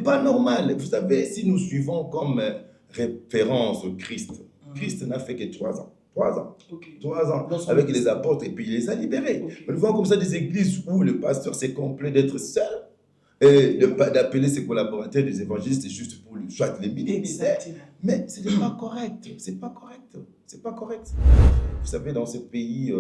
pas normal. Vous savez, si nous suivons comme référence Christ, Christ n'a fait que 3 ans. 3 ans. Ok. 3 ans Dans son avec les ministère. apôtres et puis il les a libérés. Ok. Mais nous voyons comme ça des églises où le pasteur s'est complet d'être seul et d'appeler ses collaborateurs des évangélistes juste pour lui soit les ministères. Exactement. Mais ce n'est pas correct. C'est pas correct. C'est pas correct. Vous savez, dans ce pays,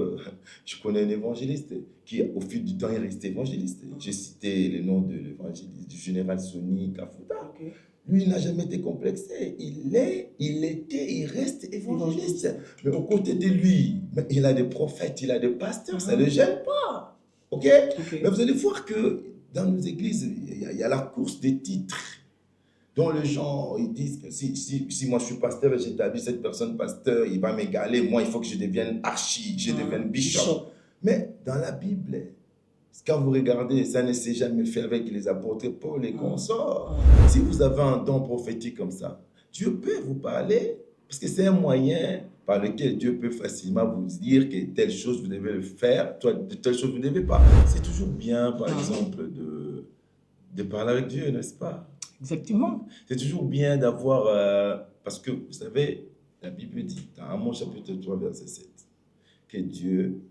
je connais un évangéliste qui, au fil du temps, est resté évangéliste. J'ai cité le nom de l'évangéliste, du général Soni Kafuta. Ok. Lui, il n'a jamais été complexé. Il reste évangéliste. Mais aux côtés de lui, il a des prophètes, il a des pasteurs, ça ne le gêne pas. OK? Mais vous allez voir que dans nos églises, il y a la course des titres dont les gens ils disent que si moi je suis pasteur et j'établis cette personne pasteur, il va m'égaler. Moi, il faut que je devienne archi, je devienne bishop. Mais dans la Bible, quand vous regardez, ça ne s'est jamais fait avec les apôtres Paul et consorts. Si vous avez un don prophétique comme ça, Dieu peut vous parler, parce que c'est un moyen par lequel Dieu peut facilement vous dire que telle chose vous devez le faire, telle chose vous ne devez pas. C'est toujours bien, par exemple, de parler avec Dieu, n'est-ce pas? Exactement. C'est toujours bien d'avoir, parce que vous savez, la Bible dit, dans Amos chapitre 3, verset 7, que Dieu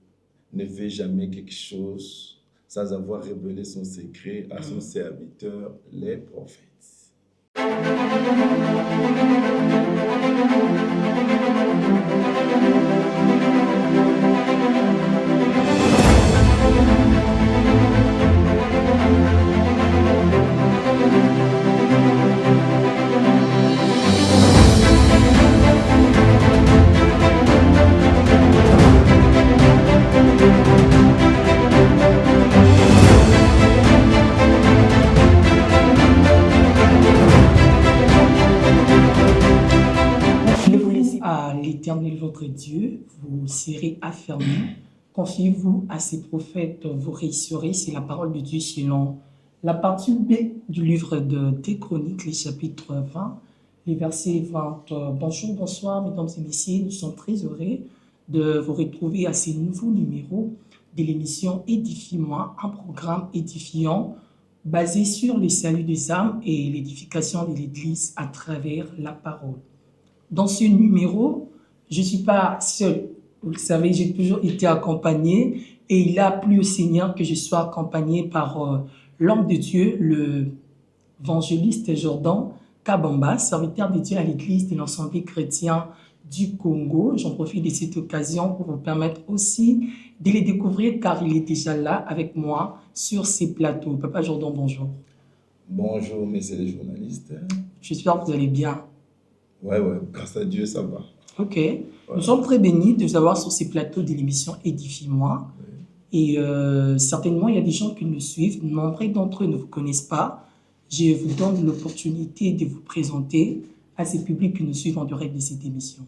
ne fait jamais quelque chose sans avoir révélé son secret à son serviteur, les prophètes. L'Éternel votre Dieu, vous serez affermis. Confiez-vous à ses prophètes, vous réussirez. C'est la parole de Dieu selon la partie B du livre des Chroniques, les chapitres 20, les versets 20. Bonjour, bonsoir, mesdames et messieurs. Nous sommes très heureux de vous retrouver à ce nouveau numéro de l'émission Édifie-moi, un programme édifiant basé sur le salut des âmes et l'édification de l'Église à travers la parole. Dans ce numéro, je ne suis pas seule. Vous le savez, j'ai toujours été accompagnée et il a plu au Seigneur que je sois accompagnée par l'homme de Dieu, l'évangéliste Jordan Kabamba, serviteur de Dieu à l'église de l'Assemblée chrétienne du Congo. J'en profite de cette occasion pour vous permettre aussi de les découvrir car il est déjà là avec moi sur ces plateaux. Papa Jordan, bonjour. Bonjour, messieurs les journalistes. J'espère que vous allez bien. Ouais, grâce à Dieu, ça va. Ok. Ouais. Nous sommes très bénis de vous avoir sur ces plateaux de l'émission Édifie-moi. Oui. Et certainement, il y a des gens qui nous suivent. Nombre d'entre eux ne vous connaissent pas. Je vous donne l'opportunité de vous présenter à ces publics qui nous suivent en direct de cette émission.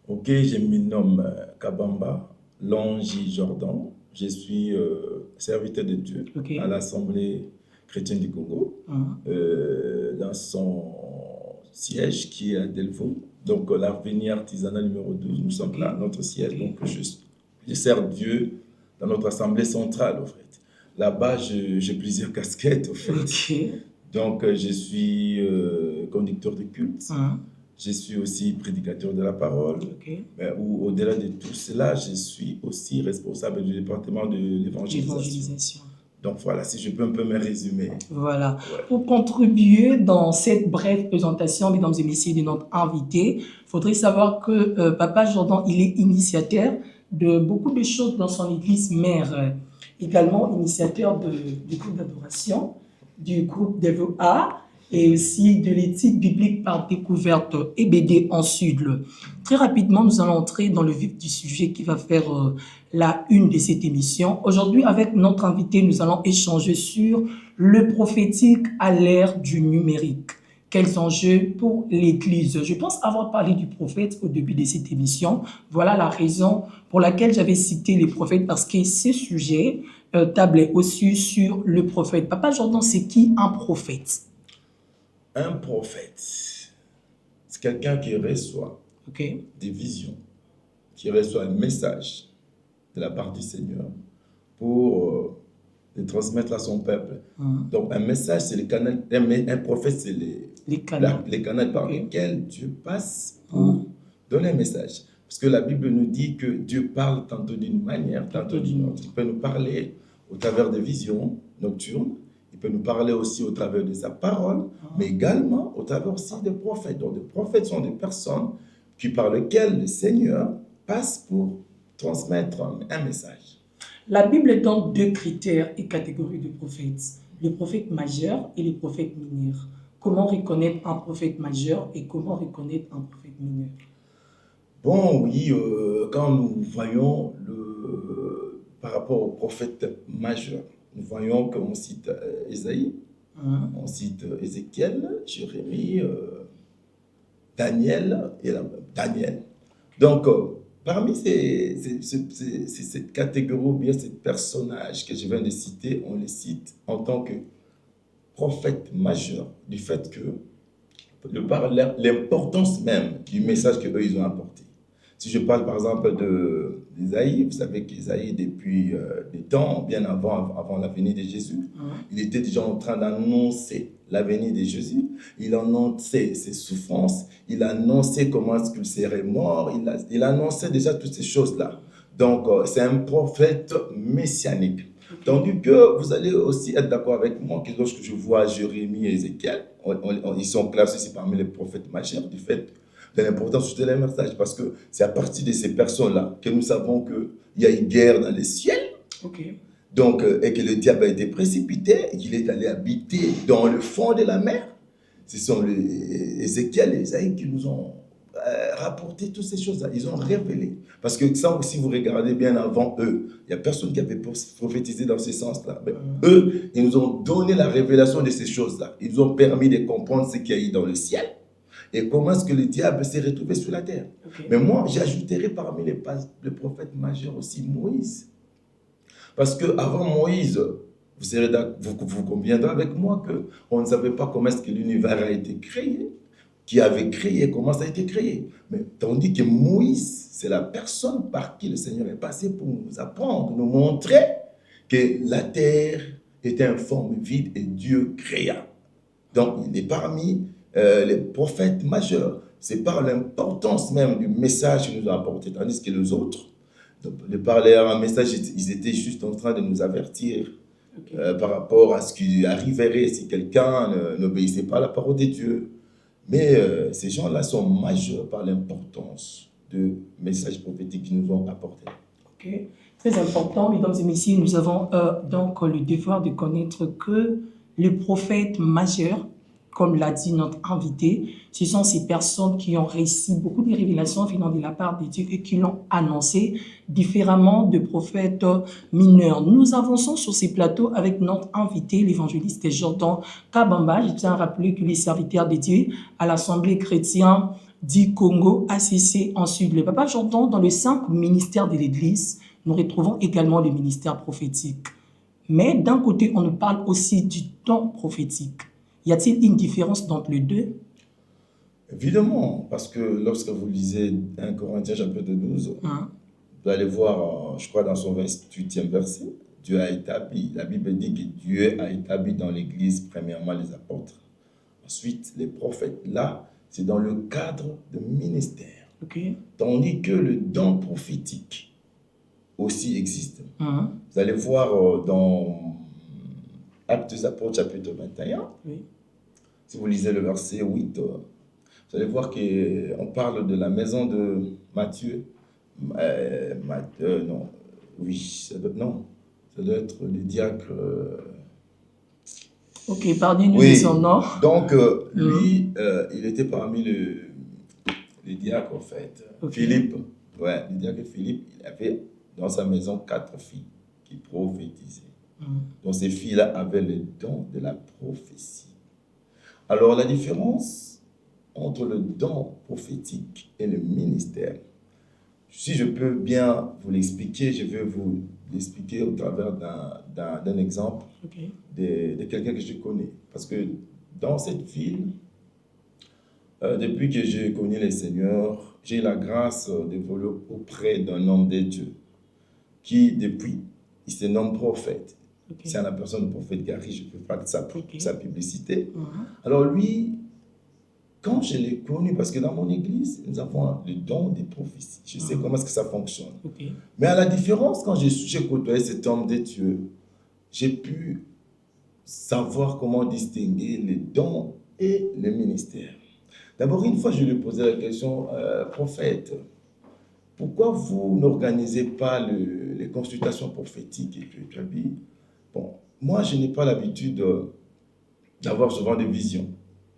Ok, je me nomme Kabamba Longi Jordan. Je suis serviteur de Dieu à l'Assemblée chrétienne du Congo, dans son siège qui est à Delvaux. Donc, l'avenir artisanal numéro 12, nous sommes là, notre siège. Donc, je sers Dieu dans notre assemblée centrale, en fait. Là-bas, j'ai plusieurs casquettes, en fait. Donc, je suis conducteur de culte. Je suis aussi prédicateur de la parole. Mais au-delà de tout cela, je suis aussi responsable du département de l'évangélisation. Donc voilà, si je peux un peu me résumer. Voilà. Ouais. Pour contribuer dans cette brève présentation, mesdames et messieurs, de notre invité, il faudrait savoir que Papa Jordan, il est initiateur de beaucoup de choses dans son église mère. Également initiateur du groupe d'adoration, du groupe DEVA et aussi de l'éthique biblique par découverte EBD en Sud. Très rapidement, nous allons entrer dans le vif du sujet qui va faire la une de cette émission. Aujourd'hui, avec notre invité, nous allons échanger sur le prophétique à l'ère du numérique. Quels enjeux pour l'Église? Je pense avoir parlé du prophète au début de cette émission. Voilà la raison pour laquelle j'avais cité les prophètes, parce que ce sujet tablait aussi sur le prophète. Papa Jordan, c'est qui un prophète? Un prophète, c'est quelqu'un qui reçoit des visions, qui reçoit un message de la part du Seigneur pour de transmettre à son peuple. Donc, un message, c'est le canal, un prophète, c'est les canaux par lesquels Dieu passe pour donner un message. Parce que la Bible nous dit que Dieu parle tantôt d'une manière, tantôt d'une autre. Il peut nous parler au travers de visions nocturnes, il peut nous parler aussi au travers de sa parole, mais également au travers aussi des prophètes. Donc, les prophètes sont des personnes par lesquelles le Seigneur passe pour transmettre un message. La Bible donne 2 critères et catégories de prophètes, les prophètes majeurs et les prophètes mineurs. Comment reconnaître un prophète majeur et comment reconnaître un prophète mineur? Bon, oui, quand nous voyons par rapport aux prophètes majeurs, nous voyons qu'on cite Ésaïe, on cite Ézéchiel, Jérémie, Daniel. Donc, parmi cette catégorie ou bien ces personnages que je viens de citer, on les cite en tant que prophètes majeurs, du fait que, de par l'importance même du message qu'eux ils ont apporté. Si je parle par exemple d'Ésaïe, vous savez qu'Ésaïe, depuis des temps, bien avant la venue de Jésus, il était déjà en train d'annoncer la venue de Jésus. Il annonçait ses souffrances, il annonçait comment est-ce qu'il serait mort, il annonçait déjà toutes ces choses-là. Donc, c'est un prophète messianique. Tandis que vous allez aussi être d'accord avec moi que lorsque je vois Jérémie et Ézéchiel, ils sont classés aussi parmi les prophètes majeurs du fait de l'importance de leur message, parce que c'est à partir de ces personnes-là que nous savons qu'il y a une guerre dans les ciels, donc, et que le diable a été précipité et qu'il est allé habiter dans le fond de la mer. Ce sont les Ézéchiel et Isaïe qui nous ont rapporté toutes ces choses-là. Ils ont révélé. Parce que ça, si vous regardez bien avant eux, il n'y a personne qui avait prophétisé dans ce sens-là. Eux, ils nous ont donné la révélation de ces choses-là. Ils nous ont permis de comprendre ce qu'il y a eu dans le ciel et comment est-ce que le diable s'est retrouvé sur la terre. Mais moi, j'ajouterai parmi les prophètes majeurs aussi Moïse. Parce qu'avant Moïse, vous conviendrez avec moi qu'on ne savait pas comment est-ce que l'univers a été créé, qui avait créé, comment ça a été créé. Mais tandis que Moïse, c'est la personne par qui le Seigneur est passé pour nous apprendre, nous montrer que la terre était une forme vide et Dieu créa. Donc, il est parmi les prophètes majeurs. C'est par l'importance même du message qu'il nous a apporté, tandis que les autres, de parler un message, ils étaient juste en train de nous avertir par rapport à ce qui arriverait si quelqu'un n'obéissait pas à la parole de Dieu. Mais ces gens-là sont majeurs par l'importance du message prophétique qu'ils nous ont apporté. Très important, mesdames et messieurs, nous avons donc le devoir de connaître que les prophètes majeurs, comme l'a dit notre invité, ce sont ces personnes qui ont réussi beaucoup de révélations venant de la part de Dieu et qui l'ont annoncé différemment de prophètes mineurs. Nous avançons sur ces plateaux avec notre invité, l'évangéliste Jordan Kabamba. Je tiens à rappeler que les serviteurs de Dieu à l'Assemblée chrétienne du Congo, ACC, ensuite le Papa Jordan, dans les 5 ministères de l'Église, nous retrouvons également le ministère prophétique. Mais d'un côté, on nous parle aussi du don prophétique. Y a-t-il une différence entre les deux? Évidemment, parce que lorsque vous lisez 1 Corinthiens chapitre 12, vous allez voir, je crois dans son 28e verset, Dieu a établi, la Bible dit que Dieu a établi dans l'Église premièrement les apôtres, ensuite les prophètes. Là, c'est dans le cadre de ministère. Tandis que le don prophétique aussi existe. Vous allez voir dans Actes des Apôtres chapitre 21, si vous lisez le verset 8, vous allez voir qu'on parle de la maison de Matthieu. Ça doit être le diacre. Pardonnez-nous de son nom. Donc, lui, il était parmi les diacres, en fait. Philippe, le diacre Philippe, il avait dans sa maison 4 filles qui prophétisaient. Donc, ces filles-là avaient le don de la prophétie. Alors, la différence entre le don prophétique et le ministère, si je peux bien vous l'expliquer, je vais vous l'expliquer au travers d'un exemple de quelqu'un que je connais. Parce que dans cette ville, depuis que j'ai connu le Seigneur, j'ai la grâce d'évoluer auprès d'un homme de Dieu qui, depuis, il se nomme prophète. Okay. C'est à la personne du prophète Gary, je peux faire sa publicité. Mhm. Alors lui, quand je l'ai connu, parce que dans mon église, nous avons le don des prophéties. Je sais comment est-ce que ça fonctionne. Okay. Mais à la différence, quand j'ai côtoyé cet homme de Dieu, j'ai pu savoir comment distinguer les dons et les ministères. D'abord, une fois, je lui ai posé la question, prophète, pourquoi vous n'organisez pas les consultations prophétiques? Et puis, tu as dit, bon, moi, je n'ai pas l'habitude d'avoir souvent des visions.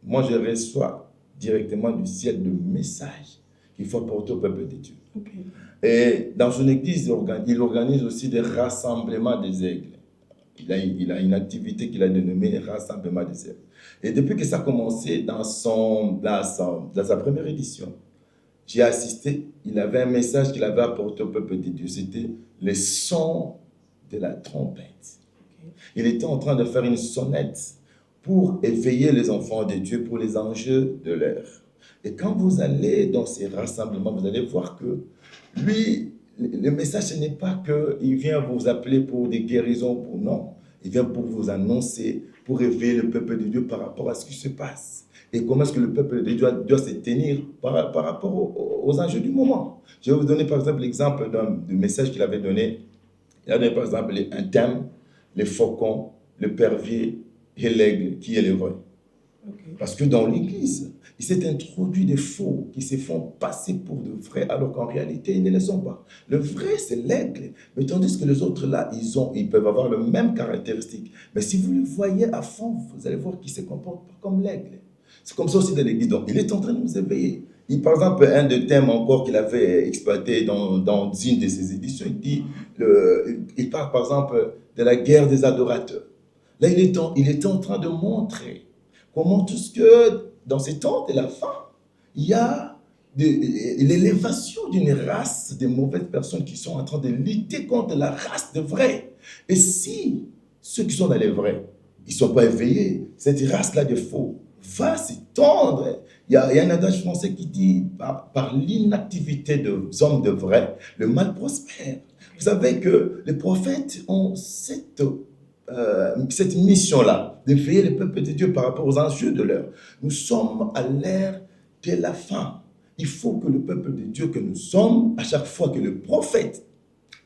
Moi, je reçois directement du ciel de messages qu'il faut apporter au peuple de Dieu. Okay. Et dans son église, il organise aussi des rassemblements des aigles. Il a une activité qu'il a dénommée Rassemblement des aigles. Et depuis que ça a commencé dans sa première édition, j'ai assisté, il avait un message qu'il avait apporté au peuple de Dieu, c'était le son de la trompette. Okay. Il était en train de faire une sonnette pour éveiller les enfants de Dieu pour les enjeux de l'heure. Et quand vous allez dans ces rassemblements, vous allez voir que lui, le message, ce n'est pas qu'il vient vous appeler pour des guérisons, non. Il vient pour vous annoncer, pour réveiller le peuple de Dieu par rapport à ce qui se passe. Et comment est-ce que le peuple de Dieu doit se tenir par rapport aux enjeux du moment. Je vais vous donner par exemple l'exemple du message qu'il avait donné. Il a donné par exemple un thème, les faucons, le pervier et l'aigle, qui est le vrai. Okay. Parce que dans l'église, il s'est introduit des faux qui se font passer pour de vrais, alors qu'en réalité, ils ne le sont pas. Le vrai, c'est l'aigle. Mais tandis que les autres, là, ils peuvent avoir le même caractéristique. Mais si vous le voyez à fond, vous allez voir qu'ils ne se comportent pas comme l'aigle. C'est comme ça aussi dans l'église. Donc, il est en train de nous éveiller. Par exemple, un des thèmes encore qu'il avait exploité dans une de ses éditions, il parle par exemple de la guerre des adorateurs. Là, il est en train de montrer comment tout ce que, dans ces temps de la fin, il y a l'élévation d'une race de mauvaises personnes qui sont en train de lutter contre la race de vrais. Et si ceux qui sont dans les vrais, ils ne sont pas éveillés, cette race-là de faux va s'étendre. Il y a un adage français qui dit, par l'inactivité des hommes de vrais, le mal prospère. Vous savez que les prophètes ont cette mission-là, d'éveiller le peuple de Dieu par rapport aux enjeux de l'heure. Nous sommes à l'ère de la fin. Il faut que le peuple de Dieu que nous sommes, à chaque fois que le prophète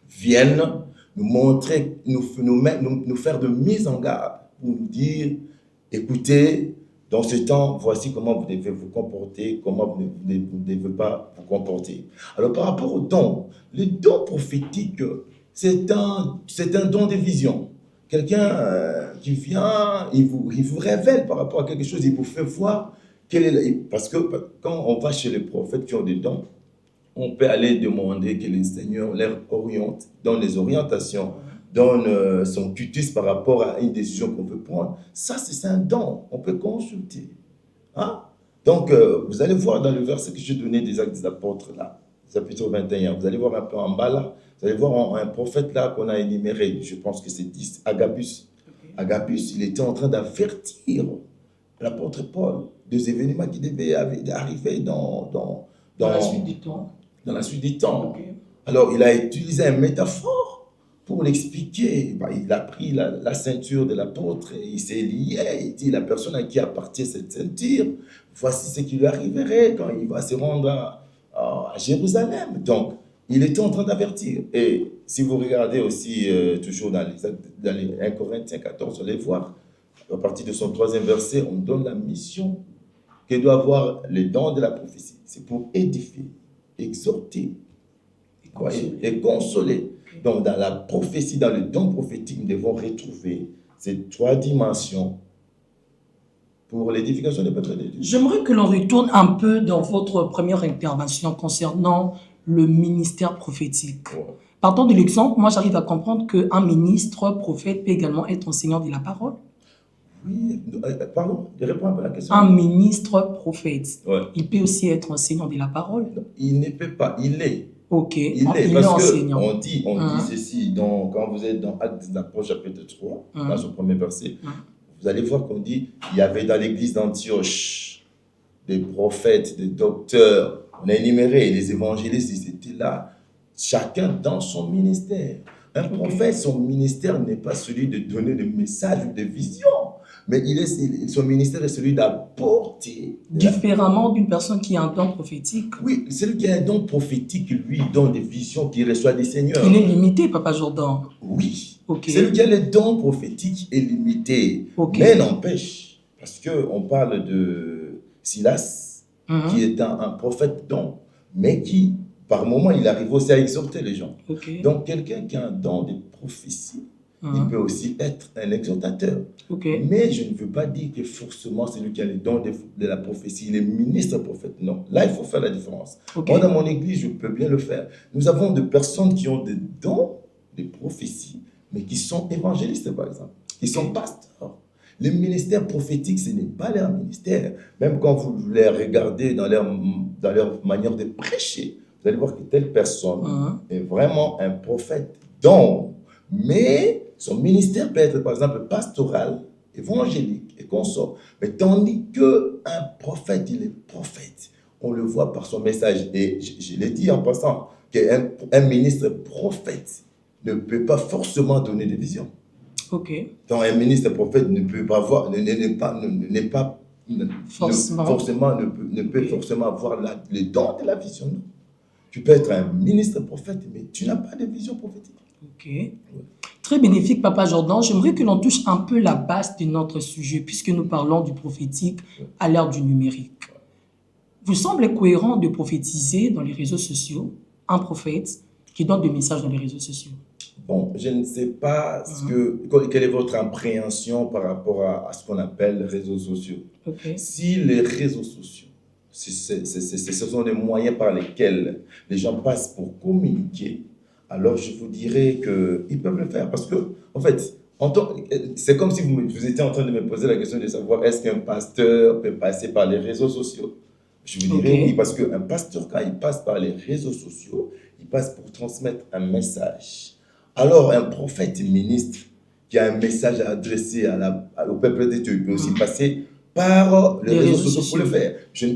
vienne nous montrer, nous faire de mise en garde pour nous dire, écoutez, dans ce temps, voici comment vous devez vous comporter, comment vous ne devez pas vous comporter. Alors par rapport au don, le don prophétique, c'est un don de vision. Quelqu'un qui vient, il vous révèle par rapport à quelque chose, il vous fait voir parce que quand on va chez les prophètes qui ont des dons, on peut aller demander que le Seigneur les oriente, donne les orientations, donne son cutis par rapport à une décision qu'on veut prendre. Ça, c'est un don, on peut consulter. Hein? Donc, vous allez voir dans le verset que j'ai donné des Actes des Apôtres, là, chapitre 21, vous allez voir un peu en bas là, vous allez voir un prophète là qu'on a énuméré, je pense que c'est Agabus. Okay. Agabus, il était en train d'avertir l'apôtre Paul des événements qui devaient arriver dans la suite du temps. Dans la suite du temps. Okay. Alors, il a utilisé une métaphore pour l'expliquer. Il a pris la ceinture de l'apôtre et il s'est lié. Il dit, la personne à qui appartient cette ceinture, voici ce qui lui arriverait quand il va se rendre à Jérusalem. Donc, il était en train d'avertir. Et si vous regardez aussi, toujours dans les 1 Corinthiens 14, vous allez voir, à partir de son 3e verset, on donne la mission que doit avoir le don de la prophétie. C'est pour édifier, exhorter et consoler. Donc, dans la prophétie, dans le don prophétique, nous devons retrouver ces 3 dimensions pour l'édification des peutres de Dieu. J'aimerais que l'on retourne un peu dans votre première intervention concernant le ministère prophétique. Ouais. Partant de l'exemple, moi j'arrive à comprendre qu'un ministre prophète peut également être enseignant de la parole. Oui, pardon, je réponds un peu à la question. Un ministre prophète, ouais. Il peut aussi être enseignant de la parole. Il ne peut pas, il est. Ok, il est parce enseignant. On dit ceci, quand vous êtes dans Actes des Apôtres chapitre 3, dans son premier verset, vous allez voir qu'on dit, il y avait dans l'église d'Antioche des prophètes, des docteurs, on a énuméré les évangélistes, ils étaient là, chacun dans son ministère. Un prophète, son ministère n'est pas celui de donner des messages ou des visions, mais son ministère est celui d'apporter. Différemment d'une personne qui a un don prophétique. Oui, celui qui a un don prophétique, lui, donne des visions qu'il reçoit des seigneurs. Il est limité, Papa Jordan. Oui. Celui qui a le don prophétique est limité. Mais n'empêche, parce qu'on parle de Silas, qui est un prophète don, mais qui, par moment, il arrive aussi à exhorter les gens. Donc, quelqu'un qui a un don de prophétie, il peut aussi être un exhortateur. Mais je ne veux pas dire que forcément celui qui a le don de la prophétie, il est ministre prophète. Non, là, il faut faire la différence. Moi, dans mon église, je peux bien le faire. Nous avons des personnes qui ont des dons de prophétie, mais qui sont évangélistes, par exemple, qui sont pasteurs. Le ministère prophétique, ce n'est pas leur ministère. Même quand vous les regardez dans leur manière de prêcher, vous allez voir que telle personne est vraiment un prophète don. Mais son ministère peut être, par exemple, pastoral, évangélique et consort. Mais tandis qu'un prophète, il est prophète. On le voit par son message. Et je l'ai dit en passant, qu'un ministre prophète ne peut pas forcément donner des visions. Donc un ministre prophète ne peut pas avoir, ne peut forcément avoir le don de la vision. Non. Tu peux être un ministre prophète, mais tu n'as pas de vision prophétique. Très bénéfique, Papa Jordan. J'aimerais que l'on touche un peu la base de notre sujet, puisque nous parlons du prophétique à l'ère du numérique. Vous semblez cohérent de prophétiser dans les réseaux sociaux un prophète qui donne des messages dans les réseaux sociaux? Bon, je ne sais pas quelle est votre appréhension par rapport à ce qu'on appelle les réseaux sociaux. Si les réseaux sociaux, ce sont des moyens par lesquels les gens passent pour communiquer, alors je vous dirais qu'ils peuvent le faire. Parce que, en fait, c'est comme si vous étiez en train de me poser la question de savoir est-ce qu'un pasteur peut passer par les réseaux sociaux. Je vous dirais oui, parce qu'un pasteur, quand il passe par les réseaux sociaux, il passe pour transmettre un message. Alors, un prophète ministre qui a un message à adresser au peuple de Dieu, il peut aussi passer par les réseaux sociaux pour le faire. Je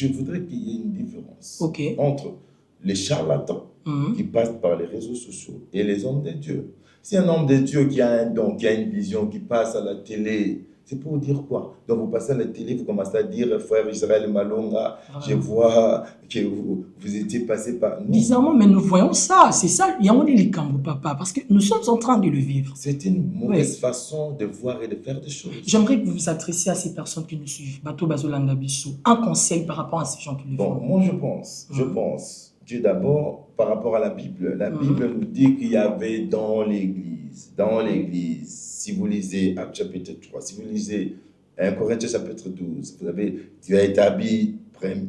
voudrais qu'il y ait une différence entre les charlatans qui passent par les réseaux sociaux et les hommes de Dieu. Si un homme de Dieu qui a un don, qui a une vision, qui passe à la télé, c'est pour dire quoi? Donc vous passez à la télé, vous commencez à dire, frère Israël Malonga, je vois que vous étiez passé par... Bizarrement, mais nous voyons ça, c'est ça, il y a un likambo, papa, parce que nous sommes en train de le vivre. C'est une mauvaise façon de voir et de faire des choses. J'aimerais que vous vous adressiez à ces personnes qui nous suivent, Bato Bazolanda Bissou, un conseil par rapport à ces gens qui le font. Moi je pense que d'abord, par rapport à la Bible nous dit qu'il y avait dans l'Église, si vous lisez Actes chapitre 3, si vous lisez 1 Corinthiens chapitre 12, Dieu a établi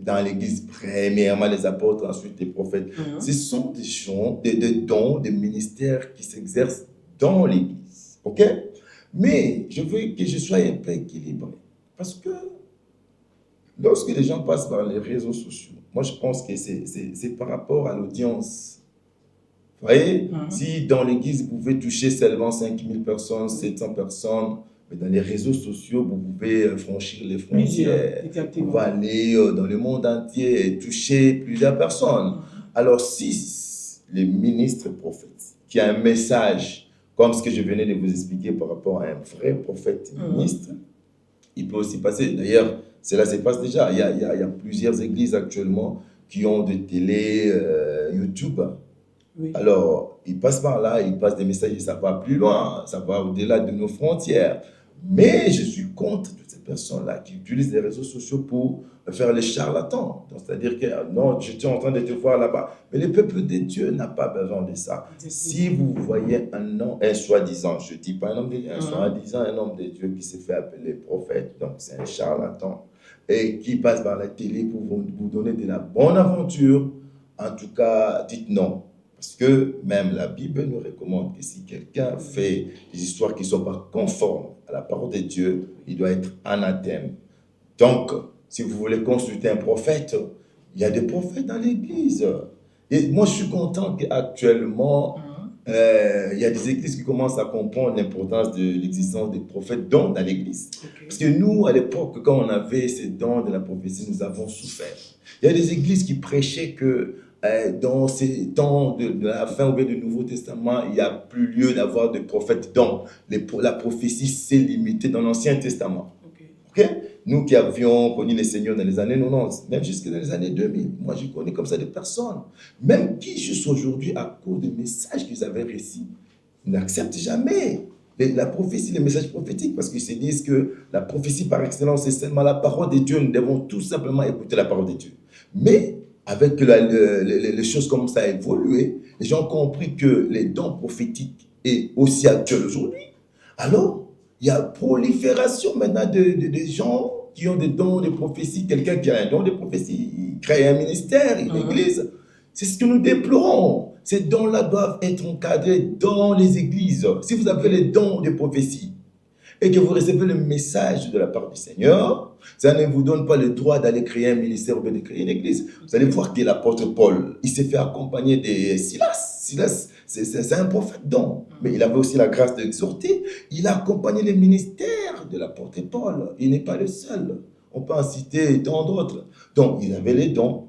dans l'Église premièrement les apôtres, ensuite les prophètes. Ce sont des gens, des dons, des ministères qui s'exercent dans l'Église. Mais je veux que je sois un peu équilibré. Parce que lorsque les gens passent par les réseaux sociaux, moi je pense que c'est par rapport à l'audience. Vous voyez, si dans l'église, vous pouvez toucher seulement 5000 personnes, 700 personnes, mais dans les réseaux sociaux, vous pouvez franchir les frontières. Vous pouvez aller dans le monde entier et toucher plusieurs personnes. Alors, si les ministres prophètes, qui a un message, comme ce que je venais de vous expliquer par rapport à un vrai prophète ministre, il peut aussi passer. D'ailleurs, cela se passe déjà. Il y a plusieurs églises actuellement qui ont des télé YouTube. Alors, ils passent par là, ils passent des messages et ça va plus loin, ça va au-delà de nos frontières. Mais je suis contre toutes ces personnes-là qui utilisent les réseaux sociaux pour faire les charlatans. C'est-à-dire que non, je suis en train de te voir là-bas. Mais le peuple de Dieu n'a pas besoin de ça. Si vous voyez un soi-disant, je ne dis pas un homme de Dieu, soi-disant un homme de Dieu qui se fait appeler prophète, donc c'est un charlatan, et qui passe par la télé pour vous donner de la bonne aventure, en tout cas, dites non. Parce que même la Bible nous recommande que si quelqu'un fait des histoires qui ne sont pas conformes à la parole de Dieu, il doit être anathème. Donc, si vous voulez consulter un prophète, il y a des prophètes dans l'Église. Et moi, je suis content qu'actuellement, il y a des églises qui commencent à comprendre l'importance de l'existence des prophètes dans l'Église. Parce que nous, à l'époque, quand on avait ces dons de la prophétie, nous avons souffert. Il y a des églises qui prêchaient que dans ces temps de la fin ou bien du Nouveau Testament, il n'y a plus lieu d'avoir de prophètes. Donc, la prophétie s'est limitée dans l'Ancien Testament. Ok? Nous qui avions connu les seigneurs dans les années 90, même jusque dans les années 2000, moi je connais comme ça des personnes, même qui juste aujourd'hui, à cause des messages qu'ils avaient récits, n'acceptent jamais la prophétie, les messages prophétiques, parce qu'ils se disent que la prophétie par excellence, c'est seulement la parole de Dieu. Nous devons tout simplement écouter la parole de Dieu. Mais avec les choses commencent à évoluer, les gens ont compris que les dons prophétiques est aussi actuel aujourd'hui. Alors, il y a prolifération maintenant de gens qui ont des dons de prophétie. Quelqu'un qui a un don de prophétie, il crée un ministère, une église. C'est ce que nous déplorons. Ces dons-là doivent être encadrés dans les églises. Si vous avez les dons de prophétie et que vous recevez le message de la part du Seigneur, ça ne vous donne pas le droit d'aller créer un ministère ou de créer une église. Vous allez voir que l'apôtre Paul, il s'est fait accompagner de Silas. Silas, c'est un prophète don, mais il avait aussi la grâce d'exhorter. Il a accompagné le ministère de l'apôtre Paul. Il n'est pas le seul. On peut en citer tant d'autres. Donc, il avait les dons.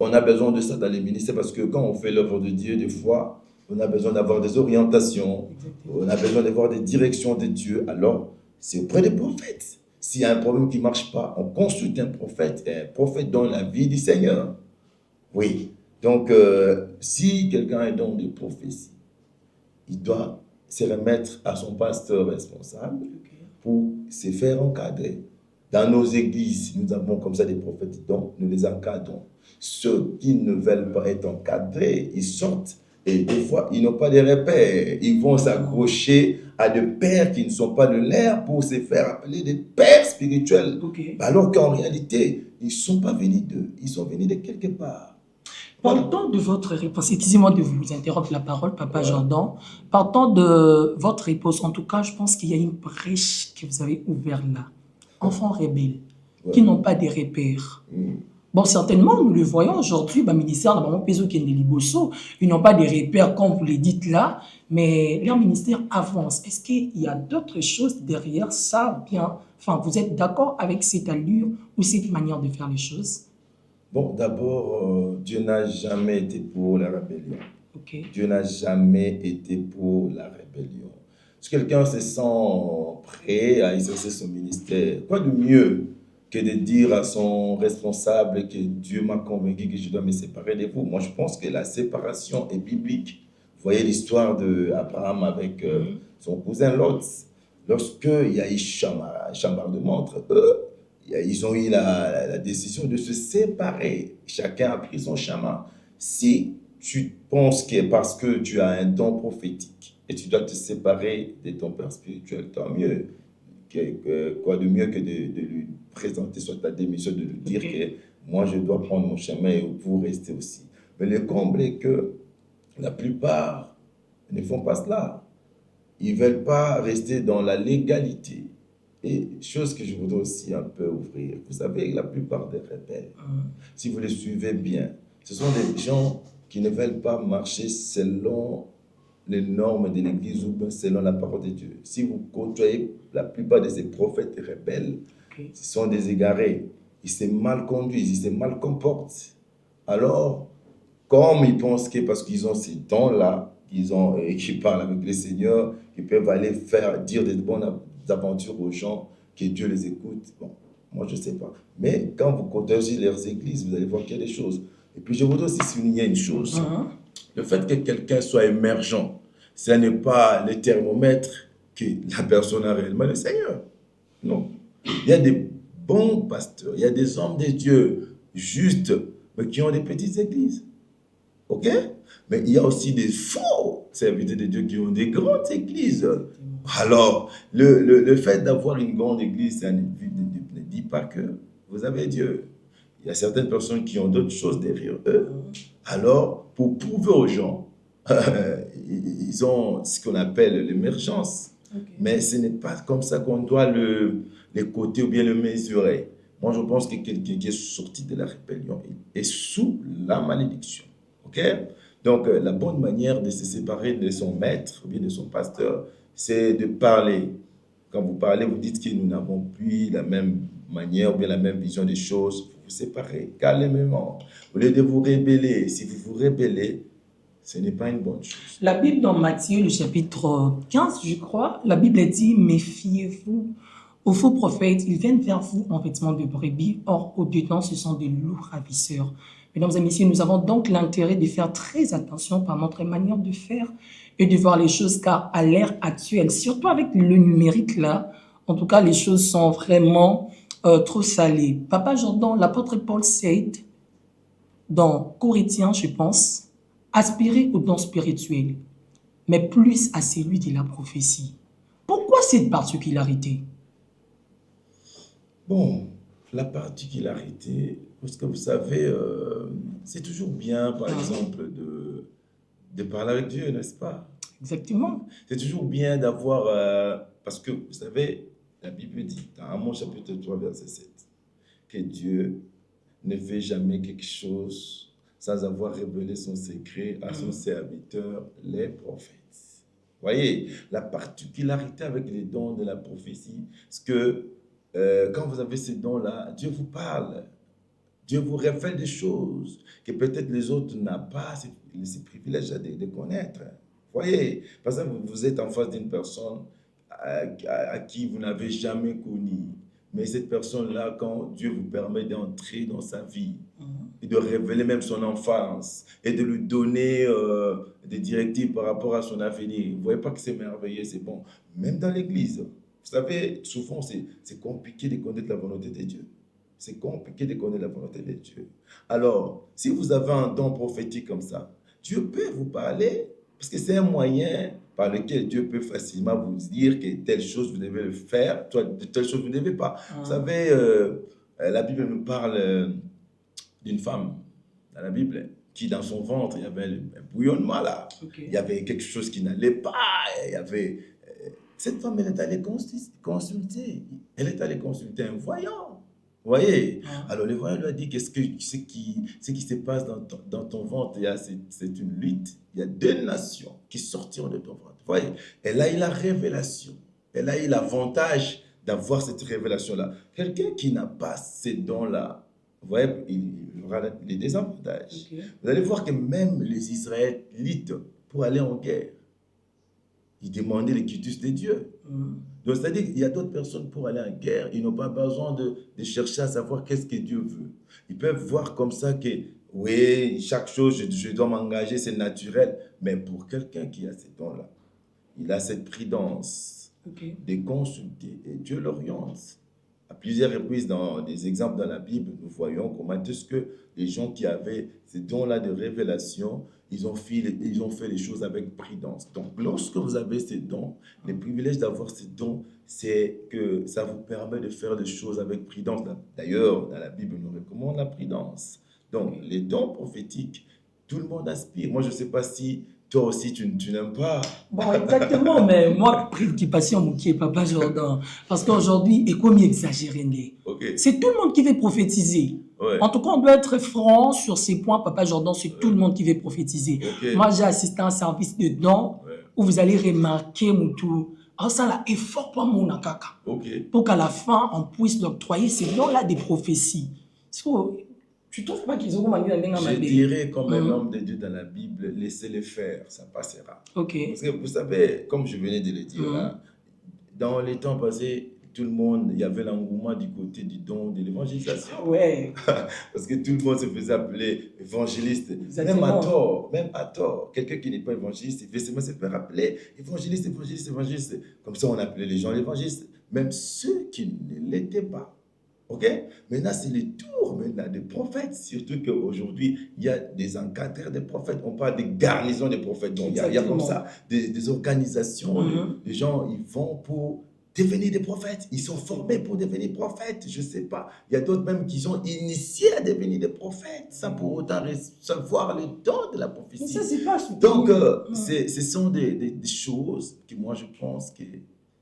On a besoin de ça dans les ministères parce que quand on fait l'œuvre de Dieu, des fois, on a besoin d'avoir des orientations, on a besoin d'avoir des directions de Dieu. Alors, c'est auprès des prophètes. S'il y a un problème qui ne marche pas, on consulte un prophète dans la vie du Seigneur. Oui. Donc, si quelqu'un est dans des prophéties, il doit se remettre à son pasteur responsable pour se faire encadrer. Dans nos églises, nous avons comme ça des prophètes, donc nous les encadrons. Ceux qui ne veulent pas être encadrés, ils sortent et des fois, ils n'ont pas de repères. Ils vont s'accrocher à des pères qui ne sont pas de l'air pour se faire appeler des pères spirituels. Alors qu'en réalité, ils ne sont pas venus d'eux, ils sont venus de quelque part. Partant de votre réponse, excusez-moi de vous interrompre la parole, Papa Jordan. Partant de votre réponse, en tout cas, je pense qu'il y a une brèche que vous avez ouverte là. Enfants rebelles, qui n'ont pas de repères. Bon, certainement, nous le voyons aujourd'hui, le ministère de Maman Pézo qui est Liboso, ils n'ont pas de repères, comme vous le dites là, mais leur ministère avance. Est-ce qu'il y a d'autres choses derrière ça? Bien, enfin, vous êtes d'accord avec cette allure ou cette manière de faire les choses? Bon, d'abord, Dieu n'a jamais été pour la rébellion. Dieu n'a jamais été pour la rébellion. Si quelqu'un se sent prêt à exercer son ministère, quoi de mieux que de dire à son responsable que Dieu m'a convaincu que je dois me séparer de vous? Moi, je pense que la séparation est biblique. Vous voyez l'histoire d'Abraham avec son cousin Lot. Lorsqu'il y a eu chambardement entre eux, ils ont eu la décision de se séparer. Chacun a pris son chemin. Si tu penses que parce que tu as un don prophétique et tu dois te séparer de ton père spirituel, tant mieux. Quoi de mieux que de lui présenter soit ta démission, de lui dire que moi je dois prendre mon chemin et vous restez aussi. Mais le comble est que la plupart ne font pas cela. Ils ne veulent pas rester dans la légalité. Et chose que je voudrais aussi un peu ouvrir, vous savez, la plupart des rebelles, si vous les suivez bien, ce sont des gens qui ne veulent pas marcher selon les normes de l'Église ou selon la parole de Dieu. Si vous côtoyez la plupart de ces prophètes rebelles, ce sont des égarés. Ils se mal conduisent, ils se mal comportent. Alors, comme ils pensent que parce qu'ils ont ces dons-là, qui parlent avec le Seigneur, ils peuvent aller dire des bonnes aventures aux gens, que Dieu les écoute. Bon, moi je ne sais pas. Mais quand vous côtoyez leurs églises, vous allez voir qu'il y a des choses. Et puis je voudrais aussi souligner une chose. Le fait que quelqu'un soit émergent, ce n'est pas le thermomètre que la personne a réellement le Seigneur. Non. Il y a des bons pasteurs, il y a des hommes de Dieu justes, mais qui ont des petites églises. OK? Mais il y a aussi des faux serviteurs de Dieu qui ont des grandes églises. Alors, le fait d'avoir une grande église, ça ne dit pas que vous avez Dieu. Il y a certaines personnes qui ont d'autres choses derrière eux. Alors, pour prouver aux gens, ils ont ce qu'on appelle l'émergence. Mais ce n'est pas comme ça qu'on doit le coter ou bien le mesurer. Moi, je pense que quelqu'un qui est sorti de la rébellion est sous la malédiction. OK? Donc, la bonne manière de se séparer de son maître ou bien de son pasteur, c'est de parler. Quand vous parlez, vous dites que nous n'avons plus la même manière ou bien la même vision des choses. vous séparez calmement. Au lieu de vous rébeller, si vous vous rébellez, ce n'est pas une bonne chose. La Bible dans Matthieu, le chapitre 15, je crois, la Bible dit « Méfiez-vous aux faux prophètes, ils viennent vers vous en vêtements de brebis, or au-dedans, ce sont des loups ravisseurs. » Mesdames et messieurs, nous avons donc l'intérêt de faire très attention par notre manière de faire et de voir les choses, car à l'ère actuelle, surtout avec le numérique là, en tout cas, les choses sont vraiment trop salées. Papa Jordan, l'apôtre Paul said, dans Corinthiens, je pense, aspirer au don spirituel, mais plus à celui de la prophétie. Pourquoi cette particularité? Bon, la particularité, parce que vous savez, c'est toujours bien, par exemple, de parler avec Dieu, n'est-ce pas? Exactement. C'est toujours bien d'avoir, parce que vous savez, la Bible dit, dans Amos chapitre 3, verset 7, que Dieu ne fait jamais quelque chose sans avoir révélé son secret à son serviteur, les prophètes. Voyez, la particularité avec les dons de la prophétie, c'est que quand vous avez ces dons-là, Dieu vous parle. Dieu vous révèle des choses que peut-être les autres n'ont pas ces privilèges de connaître. Voyez, par exemple, vous êtes en face d'une personne à qui vous n'avez jamais connu. Mais cette personne-là, quand Dieu vous permet d'entrer dans sa vie et de révéler même son enfance et de lui donner des directives par rapport à son avenir, vous ne voyez pas que c'est merveilleux, c'est bon. Même dans l'église, vous savez, souvent c'est compliqué de connaître la volonté de Dieu. C'est compliqué de connaître la volonté de Dieu. Alors, si vous avez un don prophétique comme ça, Dieu peut vous parler parce que c'est un moyen par lequel Dieu peut facilement vous dire que telle chose vous devez le faire, toi, de telle chose vous ne devez pas. Vous savez, la Bible nous parle d'une femme dans la Bible qui dans son ventre, il y avait un bouillonnement là. Okay. Il y avait quelque chose qui n'allait pas. Il y avait, cette femme, elle est allée consulter. Elle est allée consulter un voyant. Vous voyez? Alors le voyant lui a dit ce qui se passe dans ton ventre, c'est une lutte. Il y a 2 nations qui sortiront de ton ventre. Vous voyez? Elle a eu la révélation. Elle a eu l'avantage d'avoir cette révélation-là. Quelqu'un qui n'a pas ces dons-là, vous voyez, il aura les désavantages. Okay. Vous allez voir que même les Israélites, pour aller en guerre, ils demandaient le quitus de Dieu. Donc, c'est-à-dire qu'il y a d'autres personnes pour aller en guerre, ils n'ont pas besoin de chercher à savoir qu'est-ce que Dieu veut. Ils peuvent voir comme ça que, oui, chaque chose, je dois m'engager, c'est naturel. Mais pour quelqu'un qui a ces dons-là, il a cette prudence de consulter et Dieu l'oriente. À plusieurs reprises, dans des exemples dans la Bible, nous voyons comment est-ce que les gens qui avaient ces dons-là de révélation, ils ont fait les choses avec prudence. Donc, lorsque vous avez ces dons, le privilège d'avoir ces dons, c'est que ça vous permet de faire les choses avec prudence. D'ailleurs, dans la Bible, on nous recommande la prudence. Donc, les dons prophétiques, tout le monde aspire. Moi, je ne sais pas si toi aussi, tu n'aimes pas. Bon, exactement, mais moi, préoccupation, qui est Papa Jordan. Parce qu'aujourd'hui, et comme il exagère, c'est tout le monde qui veut prophétiser. Ouais. En tout cas, on doit être franc sur ces points, Papa Jordan, c'est tout le monde qui veut prophétiser. Moi, j'ai assisté à un service de dons où vous allez remarquer mon tout. Alors ça, là, effort pour mon akaka. Pour qu'à la fin, on puisse octroyer ces dons-là des prophéties. Tu trouves pas qu'ils ont manié Je dirais comme un homme de Dieu dans la Bible, laissez-les faire, ça passera. Parce que vous savez, comme je venais de le dire, là, dans les temps passés, tout le monde, il y avait l'engouement du côté du don de l'évangélisation. Ouais. Parce que tout le monde se faisait appeler évangéliste. Exactement. Même à tort. Quelqu'un qui n'est pas évangéliste, il fait seulement se faire appeler évangéliste. Comme ça, on appelait les gens évangélistes. Même ceux qui ne l'étaient pas. OK? Maintenant, c'est le tour maintenant des prophètes. Surtout qu'aujourd'hui, il y a des encadreurs des prophètes. On parle des garnisons des prophètes. Donc, il y a comme ça des organisations. Les gens, ils vont pour devenir des prophètes. Ils sont formés pour devenir prophètes. Je ne sais pas. Il y a d'autres même qui sont initiés à devenir des prophètes sans pour autant recevoir le don de la prophétie. Mais ça, c'est pas donc, ce sont des choses que moi, je pense que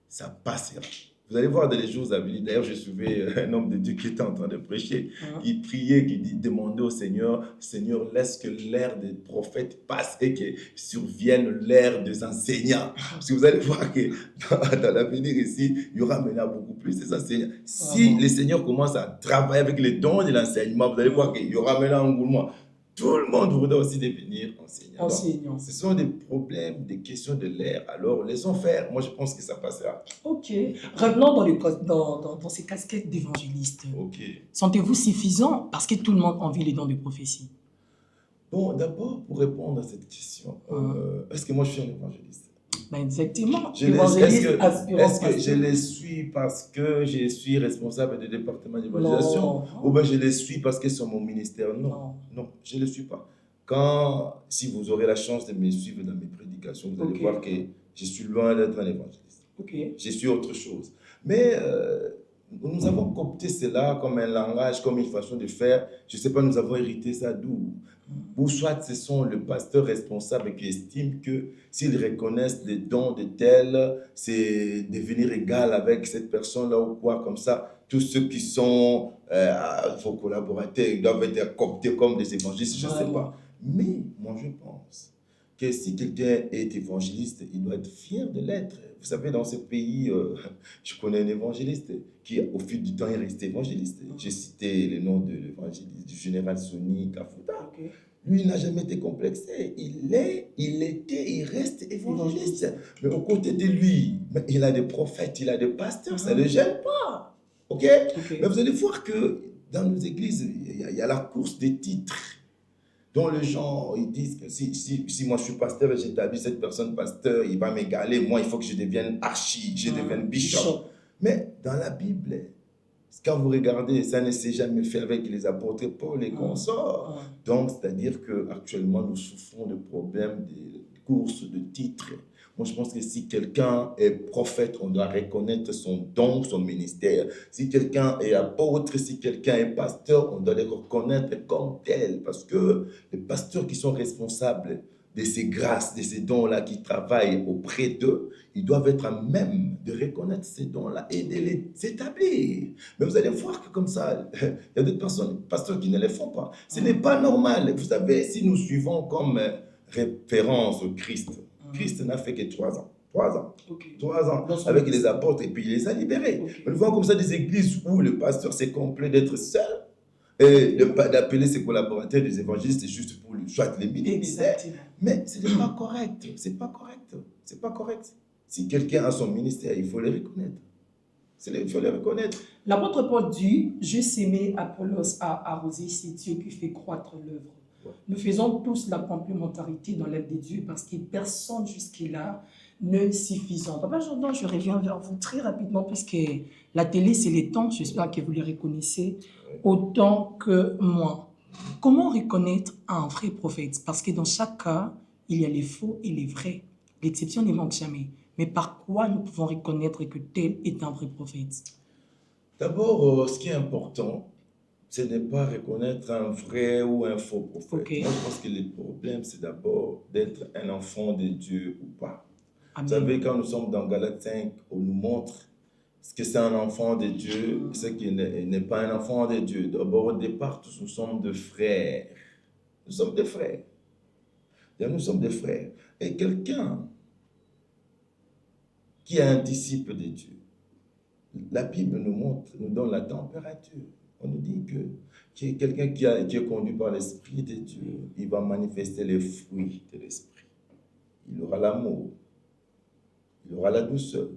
ça passera. Vous allez voir dans les jours à venir. D'ailleurs, je suivais un homme de Dieu qui était en train de prêcher, qui priait, demandait au Seigneur, Seigneur, laisse que l'ère des prophètes passe et que survienne l'ère des enseignants. Parce que vous allez voir que dans l'avenir ici, il y aura maintenant beaucoup plus des enseignants. Si les seigneurs commencent à travailler avec les dons de l'enseignement, vous allez voir qu'il y aura maintenant un engouement. Tout le monde voudrait aussi devenir enseignant. Donc, ce sont des problèmes, des questions de l'ère. Alors, laissons faire. Moi, je pense que ça passera. Ok. Revenons dans ces casquettes d'évangéliste. Ok. Sentez-vous suffisant parce que tout le monde envie les dons de prophétie? Bon, d'abord, pour répondre à cette question, est-ce que moi, je suis un évangéliste? Ben exactement. Est-ce que je les suis parce que je suis responsable du département d'évangélisation? Ou bien je les suis parce qu'ils sont mon ministère? Non, je ne les suis pas. Si vous aurez la chance de me suivre dans mes prédications, vous allez voir que je suis loin d'être un évangéliste. Je suis autre chose. Mais nous avons coopté cela comme un langage, comme une façon de faire. Je ne sais pas, nous avons hérité ça d'où? Ou soit ce sont le pasteur responsable qui estime que s'ils reconnaissent les dons de tel, c'est devenir égal avec cette personne-là ou quoi, comme ça. Tous ceux qui sont vos collaborateurs ils doivent être cooptés comme des évangélistes, je ne sais pas. Mais moi, je pense que si quelqu'un est évangéliste, il doit être fier de l'être. Vous savez, dans ce pays, je connais un évangéliste qui, au fil du temps, est resté évangéliste. J'ai cité le nom de l'évangéliste, du général Sonny Kafuta. Lui, il n'a jamais été complexé. Il reste évangéliste. Mais aux côtés de lui, il a des prophètes, il a des pasteurs, ça ne le gêne pas. Mais vous allez voir que dans nos églises, il y a la course des titres. Dont les gens, ils disent que si moi je suis pasteur et j'établis cette personne pasteur, il va m'égaler. Moi, il faut que je devienne je devienne bishop. Mais dans la Bible, quand vous regardez, ça ne s'est jamais fait avec les apôtres Paul et consorts. Donc, c'est-à-dire qu'actuellement, nous souffrons de problèmes de course de titres. Moi, je pense que si quelqu'un est prophète, on doit reconnaître son don, son ministère. Si quelqu'un est apôtre, si quelqu'un est pasteur, on doit les reconnaître comme tel. Parce que les pasteurs qui sont responsables de ces grâces, de ces dons-là, qui travaillent auprès d'eux, ils doivent être à même de reconnaître ces dons-là et de les établir. Mais vous allez voir que comme ça, il y a d'autres personnes, pasteurs qui ne les font pas. Ce n'est pas normal. Vous savez, si nous suivons comme référence au Christ, Christ n'a fait que 3 ans. 3 ans. 3 ans avec les apôtres et puis il les a libérés. Nous voyons comme ça des églises où le pasteur s'est complet d'être seul et d'appeler ses collaborateurs des évangélistes juste pour soit les ministères. Mais ce n'est pas correct. C'est pas correct. C'est pas correct. Si quelqu'un a son ministère, il faut le reconnaître. Il faut le reconnaître. L'apôtre Paul dit, je s'aimais, Apollos a arrosé, c'est Dieu qui fait croître l'œuvre. Nous faisons tous la complémentarité dans l'œuvre de Dieu parce que personne jusque-là ne suffisant. Papa Jordan, je reviens vers vous très rapidement puisque la télé, c'est les temps. J'espère que vous les reconnaissez autant que moi. Comment reconnaître un vrai prophète? Parce que dans chaque cas, il y a les faux et les vrais. L'exception ne manque jamais. Mais par quoi nous pouvons reconnaître que tel est un vrai prophète? D'abord, ce qui est important, ce n'est pas reconnaître un vrai ou un faux prophète. Moi, je pense que le problème, c'est d'abord d'être un enfant de Dieu ou pas. Amen. Vous savez, quand nous sommes dans Galates 5, on nous montre ce que c'est un enfant de Dieu, ce qui n'est pas un enfant de Dieu. D'abord, au départ, tous nous sommes des frères. Nous sommes des frères. Nous sommes des frères. Et quelqu'un qui est un disciple de Dieu, la Bible nous donne la température. On nous dit que quelqu'un qui est conduit par l'Esprit de Dieu, il va manifester les fruits de l'Esprit. Il aura l'amour, il aura la douceur,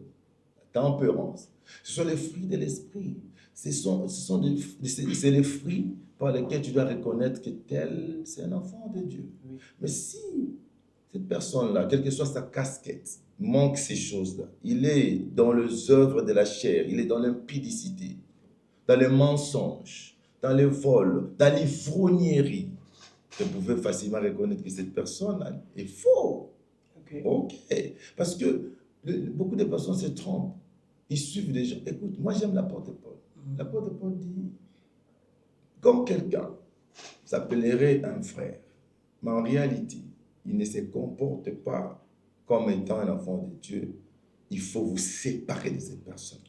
la tempérance. Ce sont les fruits de l'Esprit. C'est les fruits par lesquels tu dois reconnaître que tel, c'est un enfant de Dieu. Oui. Mais si cette personne-là, quelle que soit sa casquette, manque ces choses-là, il est dans les œuvres de la chair, il est dans l'impudicité, dans les mensonges, dans les vols, dans l'ivrognerie, vous pouvez facilement reconnaître que cette personne est faux. Ok. Parce que beaucoup de personnes se trompent. Ils suivent des gens. Écoute, moi j'aime l'apôtre Paul. L'apôtre Paul dit, comme quelqu'un s'appellerait un frère, mais en réalité, il ne se comporte pas comme étant un enfant de Dieu. Il faut vous séparer de cette personne.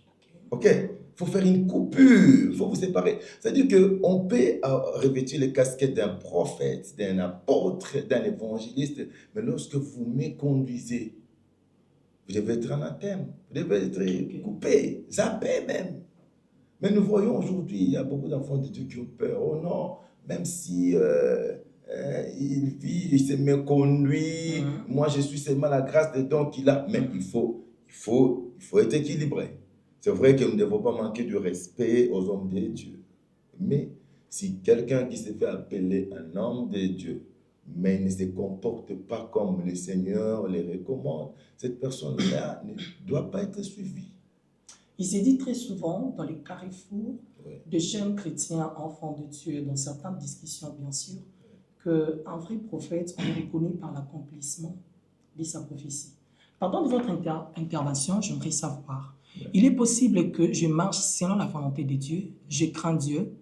OK? Il faut faire une coupure, il faut vous séparer. C'est-à-dire qu'on peut revêtir les casquettes d'un prophète, d'un apôtre, d'un évangéliste, mais lorsque vous méconduisez, vous devez être anathème, vous devez être coupé, zappé même. Mais nous voyons aujourd'hui, il y a beaucoup d'enfants de Dieu qui ont peur. Oh non, même si il vit, il se méconduit, moi je suis seulement la grâce des dons qu'il a. Mais il faut être équilibré. C'est vrai que nous ne devons pas manquer de respect aux hommes de Dieu. Mais si quelqu'un qui se fait appeler un homme de Dieu, mais ne se comporte pas comme le Seigneur les recommande, cette personne-là ne doit pas être suivie. Il s'est dit très souvent dans les carrefours Oui. de jeunes chrétiens, enfants de Dieu, dans certaines discussions bien sûr, qu'un vrai prophète, on le reconnaît par l'accomplissement de sa prophétie. Pardon de votre intervention, j'aimerais savoir, il est possible que je marche selon la volonté de Dieu, je crains Dieu,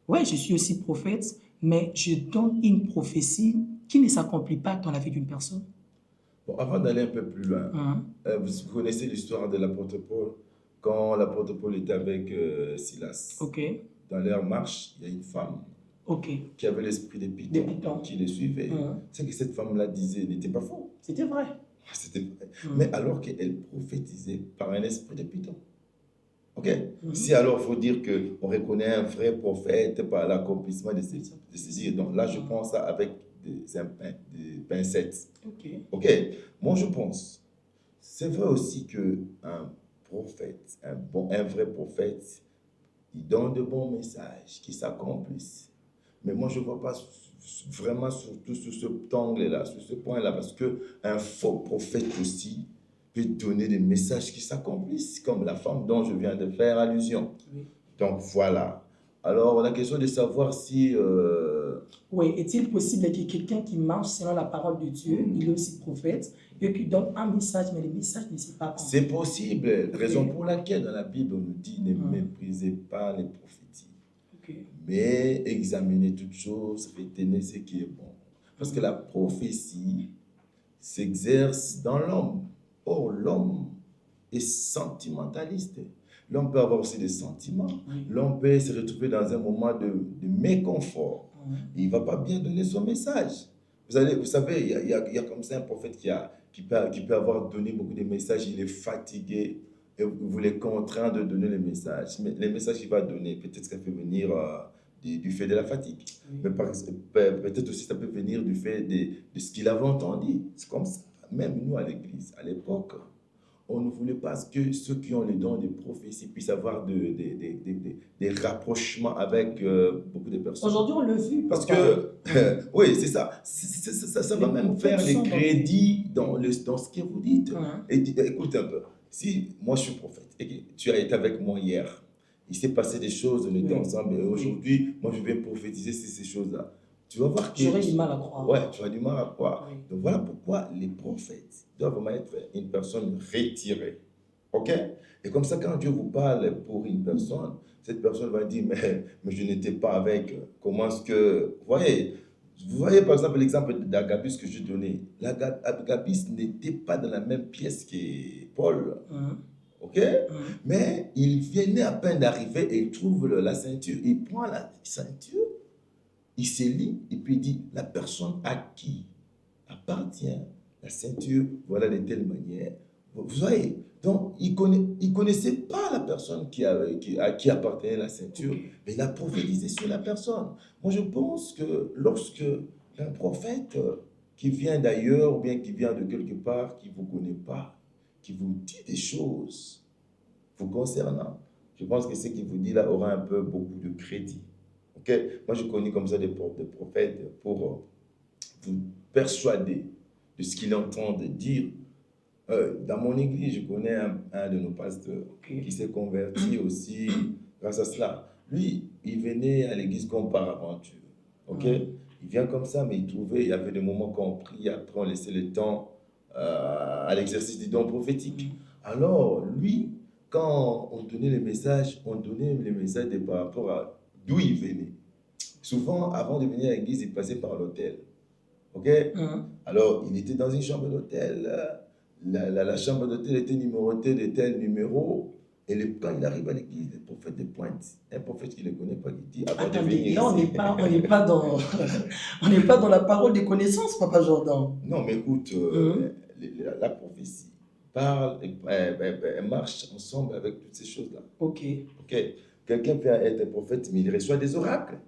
ouais, je suis aussi prophète, mais je donne une prophétie qui ne s'accomplit pas dans la vie d'une personne. Bon, avant d'aller un peu plus loin, vous connaissez l'histoire de l'apôtre Paul, quand l'apôtre Paul était avec Silas. Ok. Dans leur marche, il y a une femme qui avait l'esprit des Python qui les suivait. C'est que cette femme-là disait, n'était pas faux. C'était vrai. C'était vrai. Mais alors qu'elle prophétisait par un esprit de Python. Ok. Si alors il faut dire qu'on reconnaît un vrai prophète par l'accomplissement de ses dires. Donc là, je pense avec des pincettes. Ok. Moi, je pense, c'est vrai aussi qu'un prophète, un vrai prophète, il donne de bons messages qui s'accomplissent. Mais moi, je ne vois pas vraiment surtout sur cet angle-là, sur ce point-là, parce qu'un faux prophète aussi peut donner des messages qui s'accomplissent, comme la femme dont je viens de faire allusion. Oui. Donc, voilà. Alors, la question de savoir si... Oui, est-il possible que quelqu'un qui marche selon la parole de Dieu, il est aussi prophète, et qui donne un message, mais le message ne s'est pas accompli? C'est possible. Raison pour laquelle, dans la Bible, on nous dit, ne méprisez pas les prophéties. Mais examinez toutes choses, retenez ce qui est bon. Parce que la prophétie s'exerce dans l'homme. Or, l'homme est sentimentaliste. L'homme peut avoir aussi des sentiments. L'homme peut se retrouver dans un moment de méconfort. Il ne va pas bien donner son message. Vous savez, il y a comme ça un prophète qui peut avoir donné beaucoup de messages, il est fatigué et vous voulez contraindre de donner les messages. Mais les messages qu'il va donner, peut-être ça peut venir du fait de la fatigue. Mais peut-être aussi ça peut venir du fait de ce qu'il avait entendu. C'est comme ça. Même nous à l'église, à l'époque, on ne voulait pas que ceux qui ont les dons de prophétie puissent avoir des rapprochements avec beaucoup de personnes. Aujourd'hui, on le vit. Parce que, oui, c'est ça. Ça va même faire les crédits dans ce que vous dites. Et écoute un peu. Si moi je suis prophète et que tu as été avec moi hier, il s'est passé des choses, on était ensemble, et aujourd'hui, moi je vais prophétiser sur ces choses-là. Tu vas voir que... J'aurais du mal à croire. Ouais, tu as du mal à croire. Donc voilà pourquoi les prophètes doivent vraiment être une personne retirée. Ok? Et comme ça, quand Dieu vous parle pour une personne, cette personne va dire, mais je n'étais pas avec. Comment est-ce que... Vous voyez par exemple l'exemple d'Agabus que je donnais. Agabus n'était pas dans la même pièce que Paul. Ok? Mais il venait à peine d'arriver et il trouve la ceinture. Il prend la ceinture, il se lie et puis il dit, la personne à qui appartient la ceinture, voilà de telle manière. Vous voyez? Donc, il ne connaissait pas la personne à qui appartenait la ceinture, mais il a prophétisé sur la personne. Moi, je pense que lorsque un prophète qui vient d'ailleurs ou bien qui vient de quelque part, qui ne vous connaît pas, qui vous dit des choses vous concernant, je pense que ce qu'il vous dit là aura un peu beaucoup de crédit. Okay? Moi, je connais comme ça des prophètes pour vous persuader de ce qu'il est en train de dire. Dans mon église, je connais un de nos pasteurs qui s'est converti aussi grâce à cela. Lui, il venait à l'église comme par aventure. Il vient comme ça, mais il y avait des moments quand on prie, après on laissait le temps à l'exercice du don prophétique. Alors, lui, quand on donnait les messages, par rapport à d'où il venait. Souvent, avant de venir à l'église, il passait par l'hôtel. Alors, il était dans une chambre d'hôtel. La chambre d'hôtel était numérotée de tel numéro. Et quand il arrive à l'église, le prophète de pointe, un prophète qui ne le connaît pas, qui dit, avant de Attendez, venir là, on ici. n'est pas dans, on n'est pas dans la parole des connaissances, Papa Jordan. Non, mais écoute, Hum, la prophétie parle, elle marche ensemble avec toutes ces choses-là. Ok. Ok? Quelqu'un peut être prophète, mais il reçoit des oracles.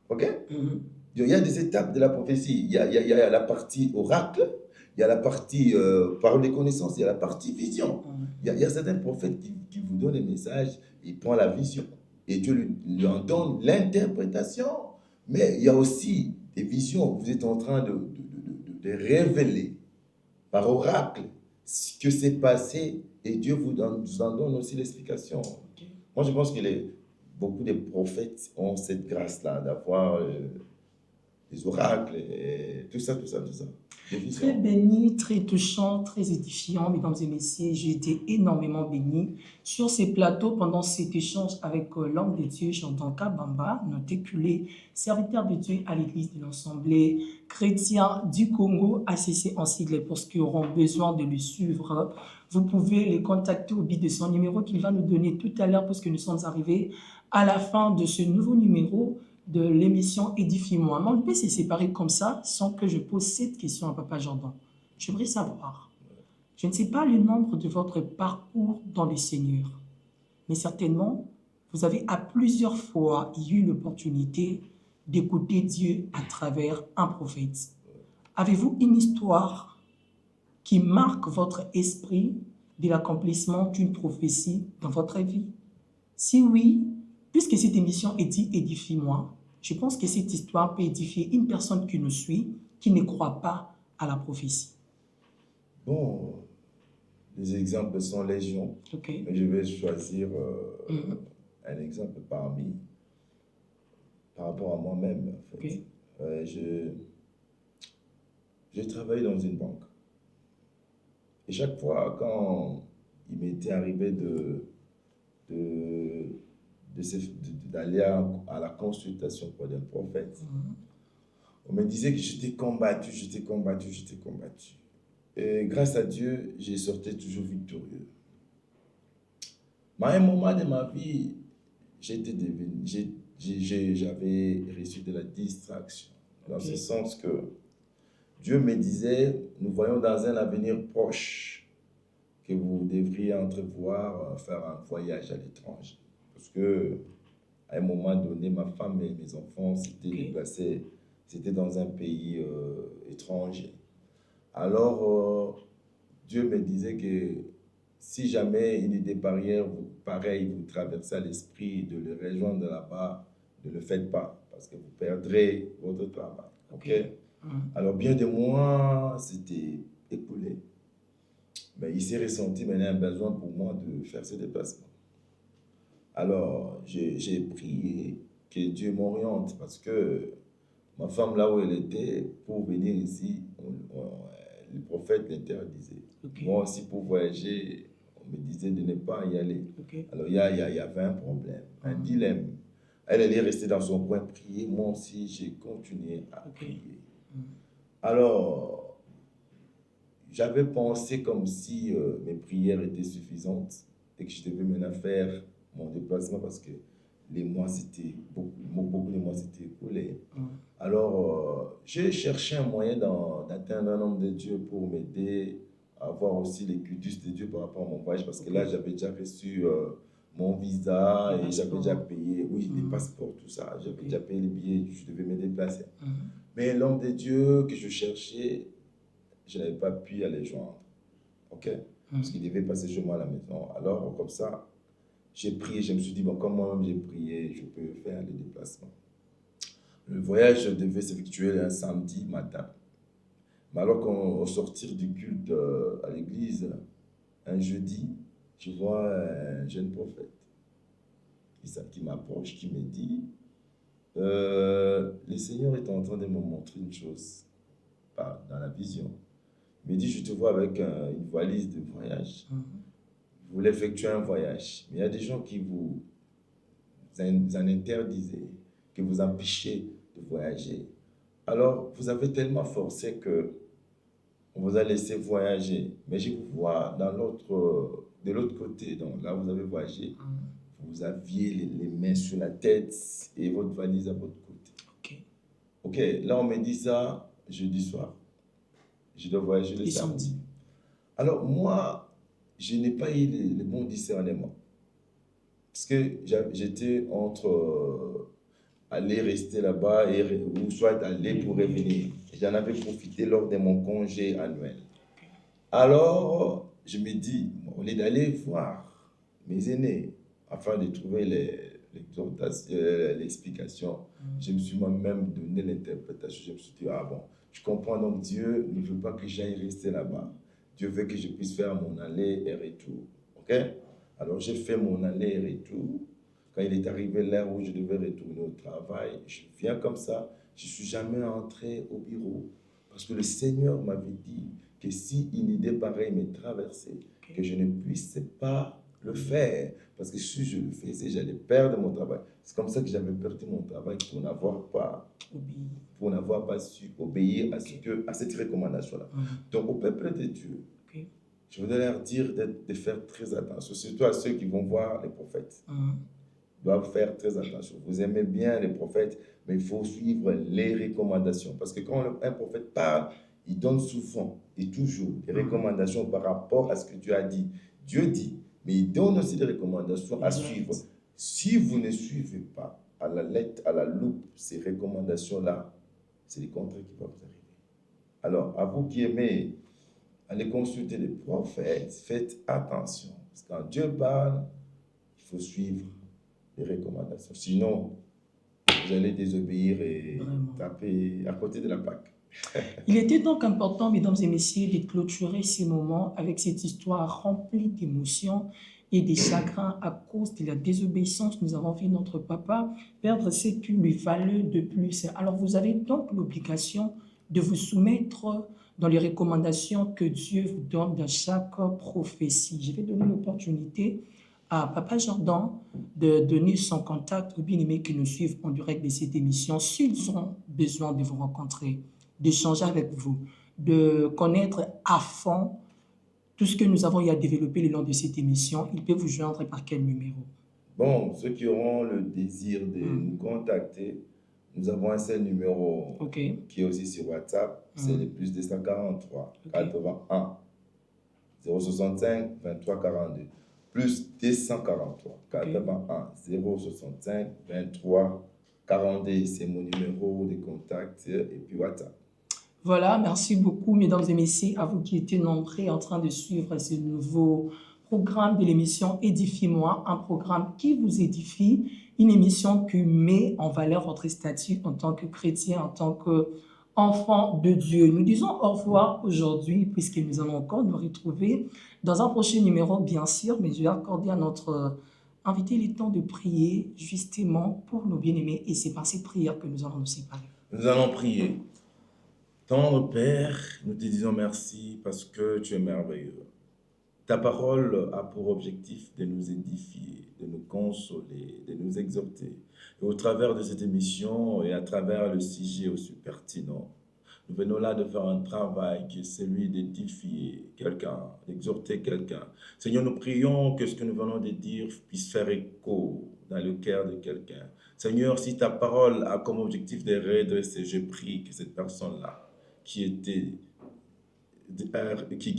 Ok? Hum, Il y a des étapes de la prophétie. Il y a la partie oracle, il y a la partie parole des connaissances, il y a la partie vision. hum. Il y a certains prophètes qui vous donnent des messages, il prend la vision et Dieu lui en donne l'interprétation. Mais il y a aussi des visions, vous êtes en train de révéler par oracle ce que s'est passé et Dieu vous en donne aussi l'explication. Ok. Moi, je pense que beaucoup de prophètes ont cette grâce-là d'avoir des oracles, et tout ça, tout ça, tout ça. Des Très visions. béni, très touchant, très édifiant, mesdames et messieurs. J'ai été énormément béni sur ces plateaux pendant cet échange avec l'homme de Dieu, Jordan Kabamba, notre éculé, serviteur de Dieu à l'église de l'Assemblée chrétien du Congo, ACC en sigle, pour ceux qui auront besoin de le suivre. Vous pouvez les contacter au bit de son numéro qu'il va nous donner tout à l'heure, parce que nous sommes arrivés à la fin de ce nouveau numéro de l'émission Édifie-moi. Mais on ne peut se séparer comme ça sans que je pose cette question à Papa Jordan. J'aimerais savoir, je ne sais pas le nombre de votre parcours dans le Seigneur, mais certainement, vous avez à plusieurs fois eu l'opportunité d'écouter Dieu à travers un prophète. Avez-vous une histoire qui marque votre esprit de l'accomplissement d'une prophétie dans votre vie? Si oui, puisque cette émission est dit Édifie-moi, je pense que cette histoire peut édifier une personne qui nous suit, qui ne croit pas à la prophétie. Bon, les exemples sont légion, Ok. mais je vais choisir Mhm. un exemple par rapport à moi-même, en fait. Ok. J'ai travaillé dans une banque. Et chaque fois, quand il m'était arrivé de, d'aller à la consultation pour un prophète, Mhm. on me disait que j'étais combattu, j'étais combattu, j'étais combattu. Et grâce à Dieu, j'ai sorti toujours victorieux. Mais à un moment de ma vie, j'avais reçu de la distraction. Dans ce Ok. sens que Dieu me disait, nous voyons dans un avenir proche que vous devriez entrevoir faire un voyage à l'étranger. Parce que à un moment donné, ma femme et mes enfants s'étaient Ok. déplacés, c'était dans un pays étranger. Alors, Dieu me disait que si jamais une idée pareille vous traversez à l'esprit de le rejoindre là-bas, ne le faites pas, parce que vous perdrez votre travail. Ok. Ok? Alors, bien de moi, c'était écoulé. Mais il s'est ressenti maintenant un besoin pour moi de faire ce déplacement. Alors, j'ai prié que Dieu m'oriente parce que ma femme, là où elle était, pour venir ici, le prophète l'interdisait. Ok. Moi aussi, pour voyager, on me disait de ne pas y aller. Ok. Alors, il y avait un problème, un dilemme. Elle est restée dans son coin prier. Moi aussi, j'ai continué à prier. Alors, j'avais pensé comme si mes prières étaient suffisantes et que je devais maintenant faire mon déplacement parce que les mois, beaucoup de mois s'étaient écoulés. Alors, j'ai cherché un moyen d'atteindre un homme de Dieu pour m'aider à avoir aussi les cutus de Dieu par rapport à mon voyage parce que là, j'avais déjà reçu mon visa et j'avais déjà payé, oui, les passeports, tout ça. J'avais déjà payé les billets, je devais me déplacer. Mais l'homme de Dieu que je cherchais, je n'avais pas pu aller joindre. Ok? Parce qu'il devait passer chez moi à la maison. Alors, comme ça, j'ai prié. Je me suis dit, bon, comme moi-même j'ai prié, je peux faire le déplacement. Le voyage devait s'effectuer un samedi matin. Mais alors qu'au sortir du culte à l'église, un jeudi, je vois un jeune prophète qui m'approche, qui me dit, le Seigneur est en train de me montrer une chose dans la vision. Il me dit, je te vois avec une valise de voyage. Vous voulez effectuer un voyage. Mais il y a des gens qui vous en interdisaient, qui vous empêchaient de voyager. Alors, vous avez tellement forcé que on vous a laissé voyager. Mais je vous vois dans l'autre de l'autre côté, donc là vous avez voyagé, vous aviez les mains sur la tête et votre valise à votre côté. Ok. Ok, là on me dit ça jeudi soir. Je dois voyager le samedi. Alors moi, je n'ai pas eu le bon discernement. Parce que j'étais entre aller rester là-bas ou soit aller pour revenir. J'en avais profité lors de mon congé annuel. Alors, je me dis, au lieu d'aller voir mes aînés afin de trouver l'explication, je me suis moi-même donné l'interprétation. Je me suis dit, ah bon, je comprends donc Dieu ne veut pas que j'aille rester là-bas. Dieu veut que je puisse faire mon aller et retour. Ok? Alors, j'ai fait mon aller et retour. Quand il est arrivé l'heure où je devais retourner au travail, je viens comme ça. Je ne suis jamais entré au bureau parce que le Seigneur m'avait dit que si une idée pareille me traversait, que je ne puisse pas le faire. Parce que si je le faisais, j'allais perdre mon travail. C'est comme ça que j'avais perdu mon travail pour n'avoir pas su obéir à cette recommandation-là. Donc, au peuple de Dieu, je voudrais leur dire de faire très attention, surtout à ceux qui vont voir les prophètes. Doivent faire très attention. Vous aimez bien les prophètes, mais il faut suivre les recommandations. Parce que quand un prophète parle, il donne souvent et toujours des recommandations par rapport à ce que Dieu a dit. Dieu dit, mais il donne aussi des recommandations à suivre. Si vous ne suivez pas à la lettre, à la loupe, ces recommandations-là, c'est le contraire qui va vous arriver. Alors, à vous qui aimez aller consulter les prophètes, faites attention. Parce que quand Dieu parle, il faut suivre les recommandations. Sinon, vous allez désobéir et taper à côté de la plaque. Il était donc important, mesdames et messieurs, de clôturer ces moments avec cette histoire remplie d'émotions et de chagrins à cause de la désobéissance. Nous avons vu notre papa perdre ce qui lui valait de plus. Alors, vous avez donc l'obligation de vous soumettre dans les recommandations que Dieu vous donne dans chaque prophétie. Je vais donner l'opportunité à Papa Jordan de donner son contact aux bien-aimés qui nous suivent en direct de cette émission s'ils ont besoin de vous rencontrer, d'échanger avec vous, de connaître à fond tout ce que nous avons eu à développer le long de cette émission. Ils peuvent vous joindre par quel numéro? Bon, ceux qui auront le désir de nous contacter, nous avons un seul numéro qui est aussi sur WhatsApp, c'est le plus 243 81 065 23 42. Plus 243 81 065 23 42. C'est mon numéro de contact et puis WhatsApp. Voilà, merci beaucoup, mesdames et messieurs, à vous qui étiez nombreux en train de suivre ce nouveau programme de l'émission Édifie-moi, un programme qui vous édifie, une émission qui met en valeur votre statut en tant que chrétien, en tant qu'enfant de Dieu. Nous disons au revoir aujourd'hui, puisque nous allons encore nous retrouver dans un prochain numéro, bien sûr, mais je vais accorder à notre invité le temps de prier justement pour nos bien-aimés, et c'est par cette prière que nous allons nous séparer. Nous allons prier. Tendre Père, nous te disons merci parce que tu es merveilleux. Ta parole a pour objectif de nous édifier, de nous consoler, de nous exhorter. Et au travers de cette émission et à travers le sujet aussi pertinent, nous venons là de faire un travail qui est celui d'édifier quelqu'un, d'exhorter quelqu'un. Seigneur, nous prions que ce que nous venons de dire puisse faire écho dans le cœur de quelqu'un. Seigneur, si ta parole a comme objectif de redresser, je prie que cette personne-là, qui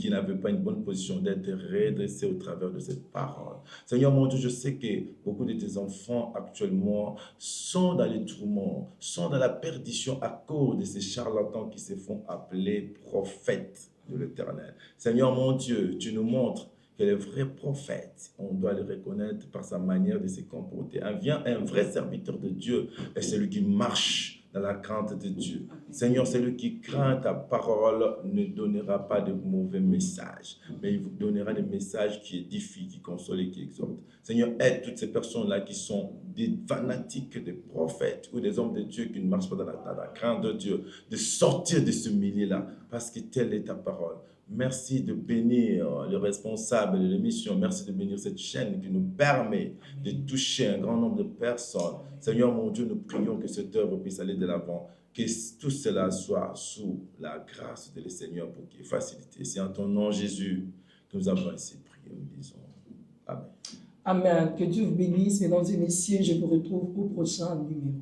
n'avait pas une bonne position, d'être redressé au travers de cette parole. Seigneur mon Dieu, je sais que beaucoup de tes enfants actuellement sont dans les tourments, sont dans la perdition à cause de ces charlatans qui se font appeler prophètes de l'Éternel. Seigneur mon Dieu, tu nous montres que les vrais prophètes, on doit les reconnaître par sa manière de se comporter. Un vrai serviteur de Dieu est celui qui marche dans la crainte de Dieu. Seigneur, celui qui craint ta parole ne donnera pas de mauvais messages, mais il vous donnera des messages qui édifient, qui consolent et qui exhortent. Seigneur, aide toutes ces personnes-là qui sont des fanatiques des prophètes ou des hommes de Dieu qui ne marchent pas dans la crainte de Dieu, de sortir de ce milieu-là, parce que telle est ta parole. Merci de bénir le responsable de l'émission. Merci de bénir cette chaîne qui nous permet de toucher un grand nombre de personnes. Seigneur mon Dieu, nous prions que cette œuvre puisse aller de l'avant, que tout cela soit sous la grâce de le Seigneur pour qu'il facilite. C'est en ton nom Jésus que nous avons ainsi prié. Nous disons Amen. Amen. Que Dieu vous bénisse, mesdames et messieurs. Je vous retrouve au prochain numéro.